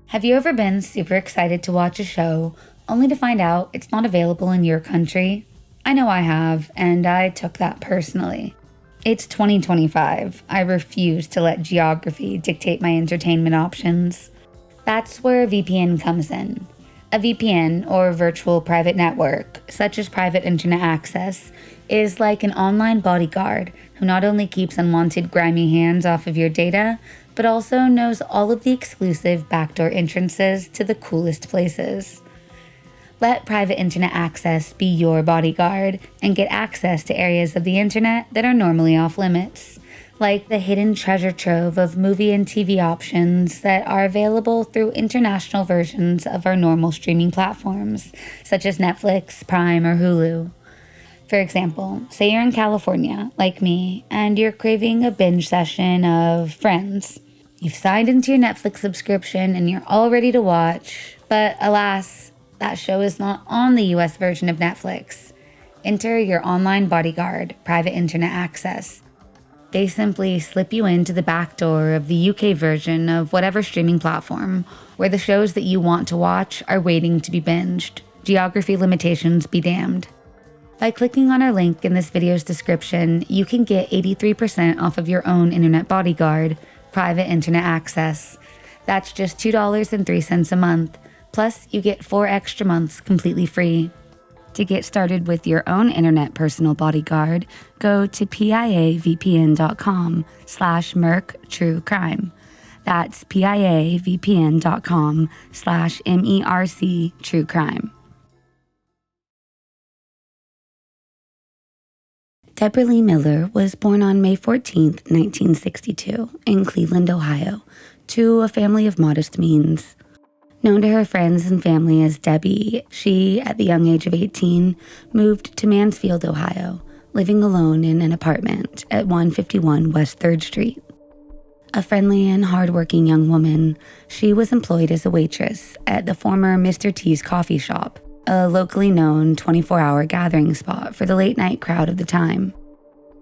Have you ever been super excited to watch a show only to find out it's not available in your country? I know I have, and I took that personally. It's 2025. I refuse to let geography dictate my entertainment options. That's where a VPN comes in. A VPN, or virtual private network, such as private internet access, is like an online bodyguard who not only keeps unwanted grimy hands off of your data, but also knows all of the exclusive backdoor entrances to the coolest places. Let private internet access be your bodyguard and get access to areas of the internet that are normally off limits, like the hidden treasure trove of movie and TV options that are available through international versions of our normal streaming platforms, such as Netflix, Prime, or Hulu. For example, say you're in California, like me, and you're craving a binge session of Friends. You've signed into your Netflix subscription and you're all ready to watch, but alas, that show is not on the US version of Netflix. Enter your online bodyguard, private internet access. They simply slip you into the back door of the UK version of whatever streaming platform, where the shows that you want to watch are waiting to be binged. Geography limitations be damned. By clicking on our link in this video's description, you can get 83% off of your own internet bodyguard, private internet access. That's just $2.03 a month. Plus, you get 4 extra months completely free. To get started with your own internet personal bodyguard, go to piavpn.com/merctruecrime. That's piavpn.com/MERC truecrime. Deborah Lee Miller was born on May 14, 1962, in Cleveland, Ohio, to a family of modest means. Known to her friends and family as Debbie, she, at the young age of 18, moved to Mansfield, Ohio, living alone in an apartment at 151 West 3rd Street. A friendly and hardworking young woman, she was employed as a waitress at the former Mr. T's coffee shop, a locally known 24-hour gathering spot for the late-night crowd of the time.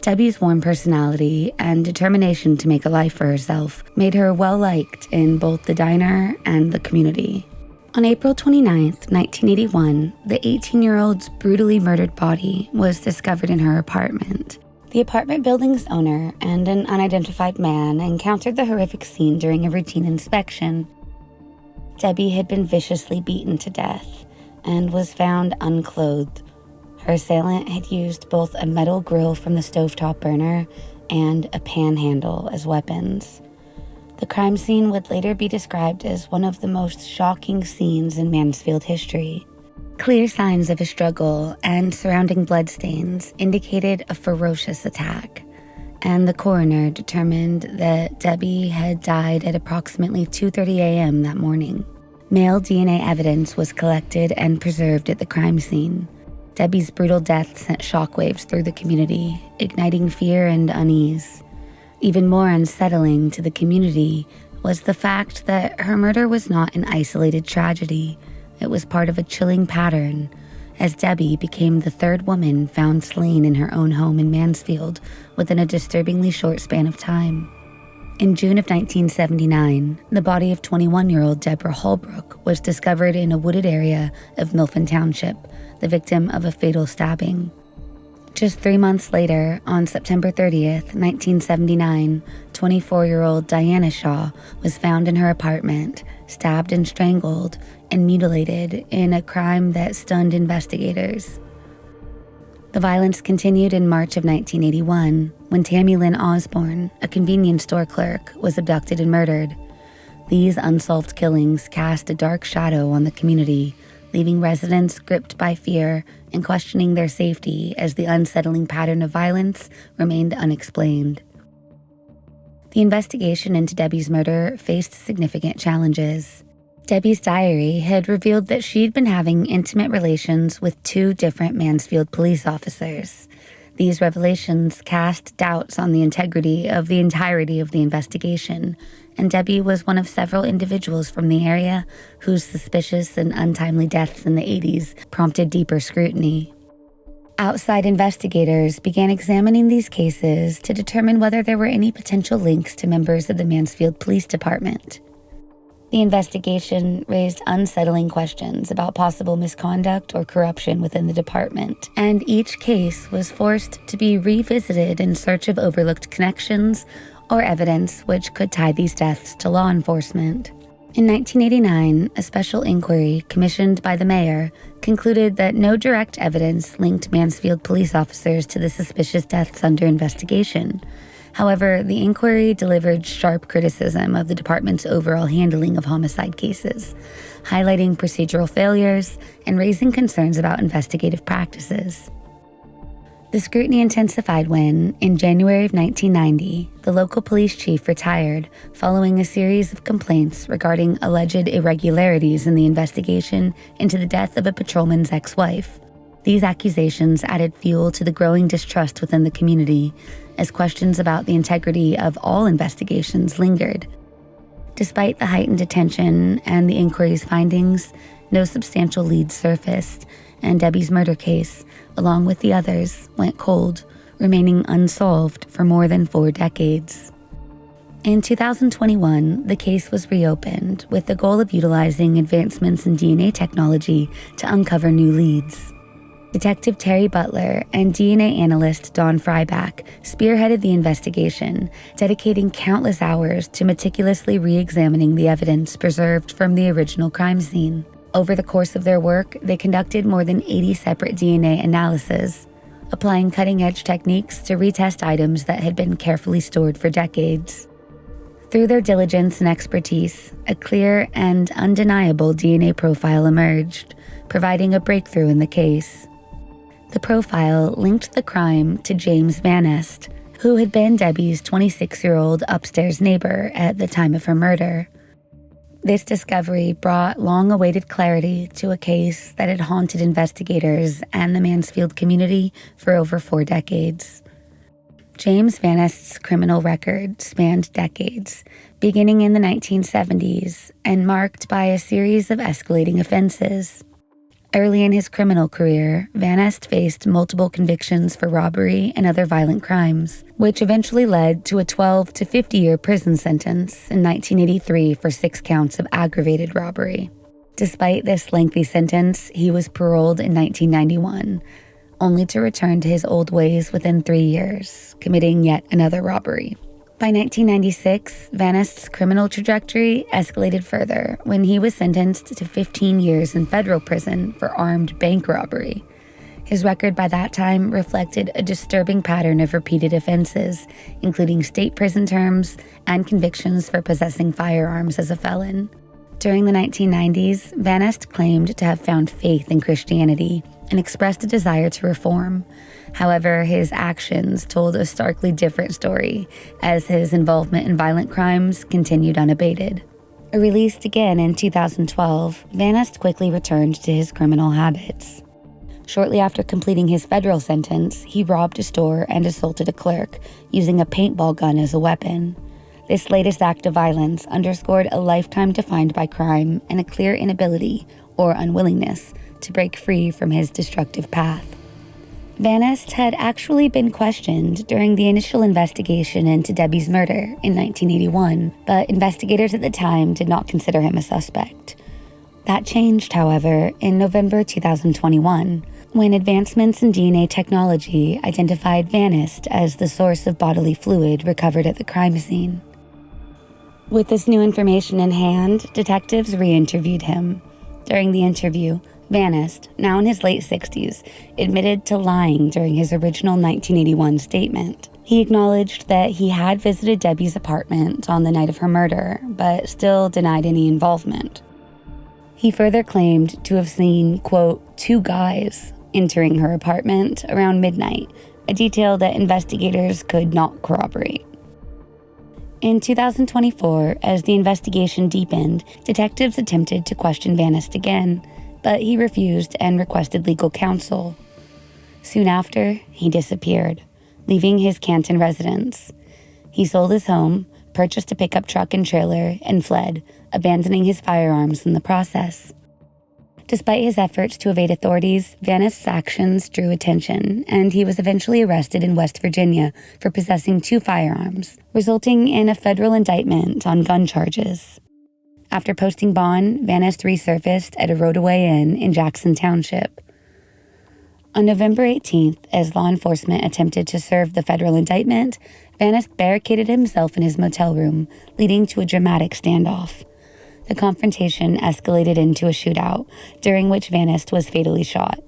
Debbie's warm personality and determination to make a life for herself made her well-liked in both the diner and the community. On April 29, 1981, the 18-year-old's brutally murdered body was discovered in her apartment. The apartment building's owner and an unidentified man encountered the horrific scene during a routine inspection. Debbie had been viciously beaten to death and was found unclothed. Her assailant had used both a metal grill from the stovetop burner and a panhandle as weapons. The crime scene would later be described as one of the most shocking scenes in Mansfield history. Clear signs of a struggle and surrounding bloodstains indicated a ferocious attack, and the coroner determined that Debbie had died at approximately 2:30 a.m. that morning. Male DNA evidence was collected and preserved at the crime scene. Debbie's brutal death sent shockwaves through the community, igniting fear and unease. Even more unsettling to the community was the fact that her murder was not an isolated tragedy. It was part of a chilling pattern, as Debbie became the third woman found slain in her own home in Mansfield within a disturbingly short span of time. In June of 1979, the body of 21-year-old Deborah Holbrook was discovered in a wooded area of Milford Township, the victim of a fatal stabbing. Just 3 months later, on September 30th, 1979, 24-year-old Diana Shaw was found in her apartment, stabbed and strangled, and mutilated in a crime that stunned investigators. The violence continued in March of 1981, when Tammy Lynn Osborne, a convenience store clerk, was abducted and murdered. These unsolved killings cast a dark shadow on the community, leaving residents gripped by fear and questioning their safety as the unsettling pattern of violence remained unexplained. The investigation into Debbie's murder faced significant challenges. Debbie's diary had revealed that she'd been having intimate relations with 2 different Mansfield police officers. These revelations cast doubts on the integrity of the entirety of the investigation, and Debbie was one of several individuals from the area whose suspicious and untimely deaths in the 80s prompted deeper scrutiny. Outside investigators began examining these cases to determine whether there were any potential links to members of the Mansfield Police Department. The investigation raised unsettling questions about possible misconduct or corruption within the department, and each case was forced to be revisited in search of overlooked connections or evidence which could tie these deaths to law enforcement. In 1989, a special inquiry commissioned by the mayor concluded that no direct evidence linked Mansfield police officers to the suspicious deaths under investigation. However, the inquiry delivered sharp criticism of the department's overall handling of homicide cases, highlighting procedural failures and raising concerns about investigative practices. The scrutiny intensified when, in January of 1990, the local police chief retired following a series of complaints regarding alleged irregularities in the investigation into the death of a patrolman's ex-wife. These accusations added fuel to the growing distrust within the community, as questions about the integrity of all investigations lingered. Despite the heightened attention and the inquiry's findings, no substantial leads surfaced, and Debbie's murder case, along with the others, went cold, remaining unsolved for more than 4 decades. In 2021, the case was reopened with the goal of utilizing advancements in DNA technology to uncover new leads. Detective Terry Butler and DNA analyst Don Fryback spearheaded the investigation, dedicating countless hours to meticulously re-examining the evidence preserved from the original crime scene. Over the course of their work, they conducted more than 80 separate DNA analyses, applying cutting-edge techniques to retest items that had been carefully stored for decades. Through their diligence and expertise, a clear and undeniable DNA profile emerged, providing a breakthrough in the case. The profile linked the crime to James Van Est, who had been Debbie's 26-year-old upstairs neighbor at the time of her murder. This discovery brought long-awaited clarity to a case that had haunted investigators and the Mansfield community for over 4 decades. James Van Est's criminal record spanned decades, beginning in the 1970s and marked by a series of escalating offenses. Early in his criminal career, Van Est faced multiple convictions for robbery and other violent crimes, which eventually led to a 12 to 50-year prison sentence in 1983 for 6 counts of aggravated robbery. Despite this lengthy sentence, he was paroled in 1991, only to return to his old ways within 3 years, committing yet another robbery. By 1996, Van Est's criminal trajectory escalated further when he was sentenced to 15 years in federal prison for armed bank robbery. His record by that time reflected a disturbing pattern of repeated offenses, including state prison terms and convictions for possessing firearms as a felon. During the 1990s, Van Est claimed to have found faith in Christianity and expressed a desire to reform. However, his actions told a starkly different story, as his involvement in violent crimes continued unabated. Released again in 2012, Van Est quickly returned to his criminal habits. Shortly after completing his federal sentence, he robbed a store and assaulted a clerk, using a paintball gun as a weapon. This latest act of violence underscored a lifetime defined by crime and a clear inability, or unwillingness, to break free from his destructive path. Van Est had actually been questioned during the initial investigation into Debbie's murder in 1981, but investigators at the time did not consider him a suspect. That changed, however, in November 2021, when advancements in DNA technology identified Van Est as the source of bodily fluid recovered at the crime scene. With this new information in hand, detectives re-interviewed him. During the interview, Van Est, now in his late 60s, admitted to lying during his original 1981 statement. He acknowledged that he had visited Debbie's apartment on the night of her murder, but still denied any involvement. He further claimed to have seen, quote, 2 guys entering her apartment around midnight, a detail that investigators could not corroborate. In 2024, as the investigation deepened, detectives attempted to question Van Est again, but he refused and requested legal counsel. Soon after, he disappeared, leaving his Canton residence. He sold his home, purchased a pickup truck and trailer, and fled, abandoning his firearms in the process. Despite his efforts to evade authorities, Van Est's actions drew attention, and he was eventually arrested in West Virginia for possessing 2 firearms, resulting in a federal indictment on gun charges. After posting bond, Vanist resurfaced at a Rodaway Inn in Jackson Township. On November 18th, as law enforcement attempted to serve the federal indictment, Vanist barricaded himself in his motel room, leading to a dramatic standoff. The confrontation escalated into a shootout, during which Vanist was fatally shot.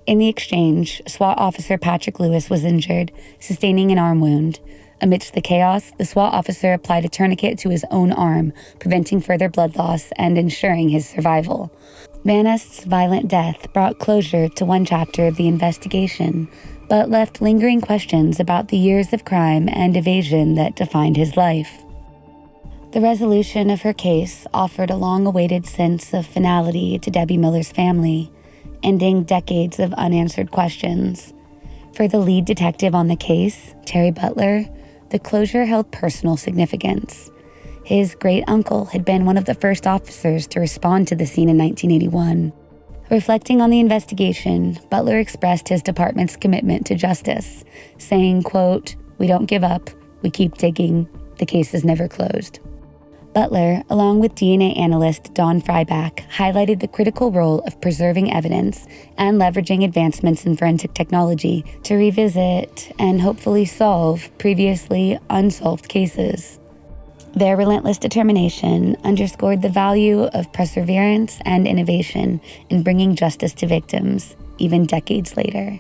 In the exchange, SWAT officer Patrick Lewis was injured, sustaining an arm wound. Amidst the chaos, the SWAT officer applied a tourniquet to his own arm, preventing further blood loss and ensuring his survival. Vanist's violent death brought closure to one chapter of the investigation, but left lingering questions about the years of crime and evasion that defined his life. The resolution of her case offered a long-awaited sense of finality to Debbie Miller's family, ending decades of unanswered questions. For the lead detective on the case, Terry Butler, the closure held personal significance. His great-uncle had been one of the first officers to respond to the scene in 1981. Reflecting on the investigation, Butler expressed his department's commitment to justice, saying, quote, "We don't give up, we keep digging, the case is never closed." Butler, along with DNA analyst Don Fryback, highlighted the critical role of preserving evidence and leveraging advancements in forensic technology to revisit and hopefully solve previously unsolved cases. Their relentless determination underscored the value of perseverance and innovation in bringing justice to victims, even decades later.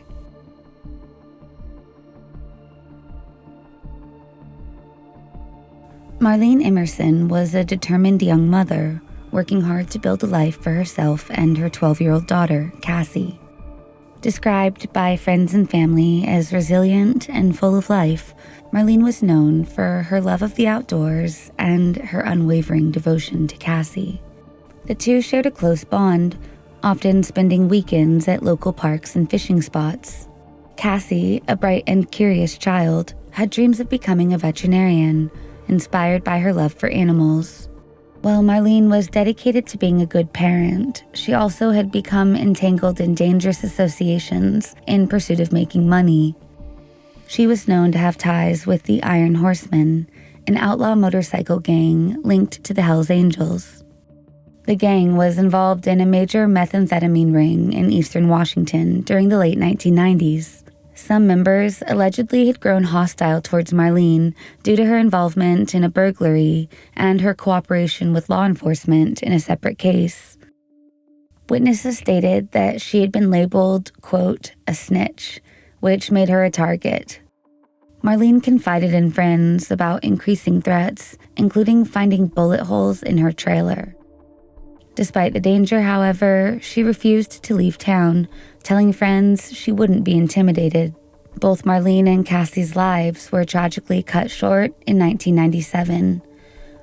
Marlene Emerson was a determined young mother, working hard to build a life for herself and her 12-year-old daughter, Cassie. Described by friends and family as resilient and full of life, Marlene was known for her love of the outdoors and her unwavering devotion to Cassie. The two shared a close bond, often spending weekends at local parks and fishing spots. Cassie, a bright and curious child, had dreams of becoming a veterinarian, inspired by her love for animals. While Marlene was dedicated to being a good parent, she also had become entangled in dangerous associations in pursuit of making money. She was known to have ties with the Iron Horsemen, an outlaw motorcycle gang linked to the Hells Angels. The gang was involved in a major methamphetamine ring in eastern Washington during the late 1990s. Some members allegedly had grown hostile towards Marlene due to her involvement in a burglary and her cooperation with law enforcement in a separate case. Witnesses stated that she had been labeled, quote, a snitch, which made her a target. Marlene confided in friends about increasing threats, including finding bullet holes in her trailer. Despite the danger, however, she refused to leave town, telling friends she wouldn't be intimidated. Both Marlene and Cassie's lives were tragically cut short in 1997.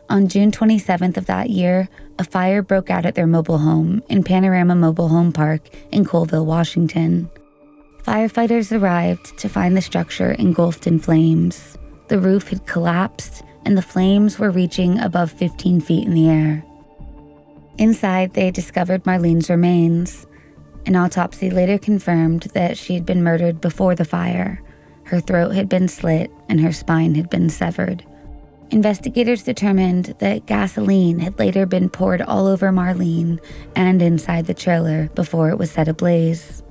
On June 27th of that year, a fire broke out at their mobile home in Panorama Mobile Home Park in Colville, Washington. Firefighters arrived to find the structure engulfed in flames. The roof had collapsed, and the flames were reaching above 15 feet in the air. Inside, they discovered Marlene's remains. An autopsy later confirmed that she had been murdered before the fire. Her throat had been slit and her spine had been severed. Investigators determined that gasoline had later been poured all over Marlene and inside the trailer before it was set ablaze.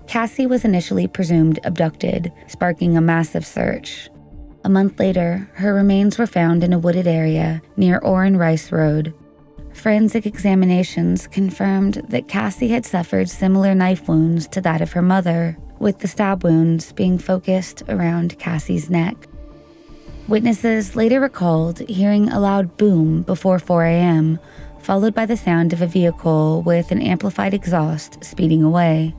Cassie was initially presumed abducted, sparking a massive search. A month later, her remains were found in a wooded area near Orrin Rice Road. Forensic examinations confirmed that Cassie had suffered similar knife wounds to that of her mother, with the stab wounds being focused around Cassie's neck. Witnesses later recalled hearing a loud boom before 4 a.m., followed by the sound of a vehicle with an amplified exhaust speeding away.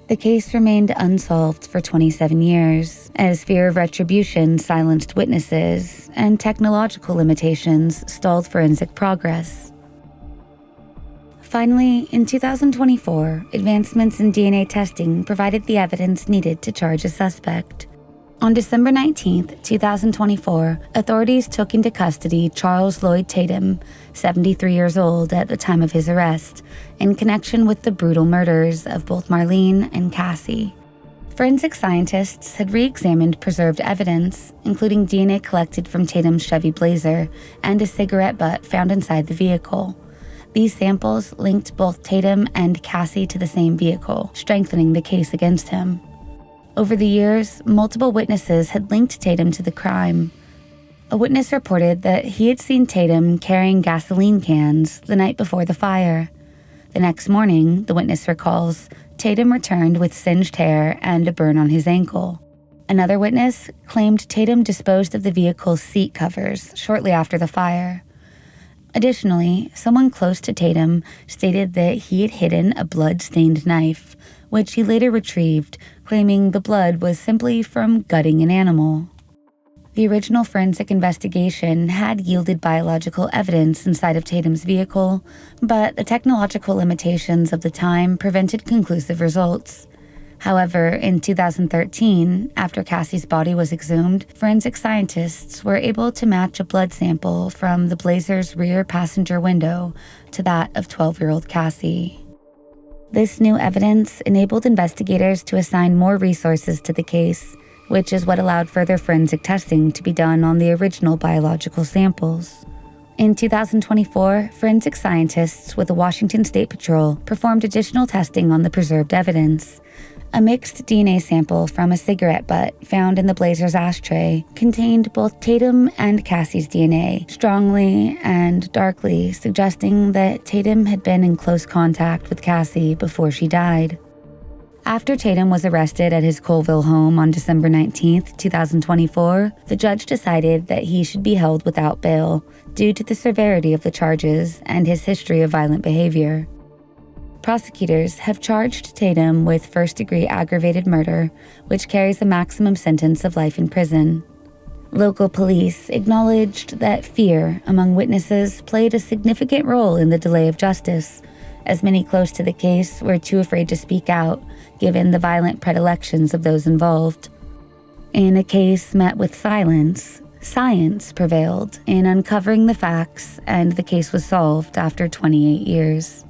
The case remained unsolved for 27 years, as fear of retribution silenced witnesses and technological limitations stalled forensic progress. Finally, in 2024, advancements in DNA testing provided the evidence needed to charge a suspect. On December 19, 2024, authorities took into custody Charles Lloyd Tatum, 73 years old at the time of his arrest, in connection with the brutal murders of both Marlene and Cassie. Forensic scientists had re-examined preserved evidence, including DNA collected from Tatum's Chevy Blazer and a cigarette butt found inside the vehicle. These samples linked both Tatum and Cassie to the same vehicle, strengthening the case against him. Over the years, multiple witnesses had linked Tatum to the crime. A witness reported that he had seen Tatum carrying gasoline cans the night before the fire. The next morning, the witness recalls, Tatum returned with singed hair and a burn on his ankle. Another witness claimed Tatum disposed of the vehicle's seat covers shortly after the fire. Additionally, someone close to Tatum stated that he had hidden a blood-stained knife, which he later retrieved, claiming the blood was simply from gutting an animal. The original forensic investigation had yielded biological evidence inside of Tatum's vehicle, but the technological limitations of the time prevented conclusive results. However, in 2013, after Cassie's body was exhumed, forensic scientists were able to match a blood sample from the Blazer's rear passenger window to that of 12-year-old Cassie. This new evidence enabled investigators to assign more resources to the case, which is what allowed further forensic testing to be done on the original biological samples. In 2024, forensic scientists with the Washington State Patrol performed additional testing on the preserved evidence. A mixed DNA sample from a cigarette butt found in the Blazer's ashtray contained both Tatum and Cassie's DNA, strongly and darkly suggesting that Tatum had been in close contact with Cassie before she died. After Tatum was arrested at his Colville home on December 19, 2024, the judge decided that he should be held without bail due to the severity of the charges and his history of violent behavior. Prosecutors have charged Tatum with first-degree aggravated murder, which carries a maximum sentence of life in prison. Local police acknowledged that fear among witnesses played a significant role in the delay of justice, as many close to the case were too afraid to speak out, given the violent predilections of those involved. In a case met with silence, science prevailed in uncovering the facts, and the case was solved after 28 years.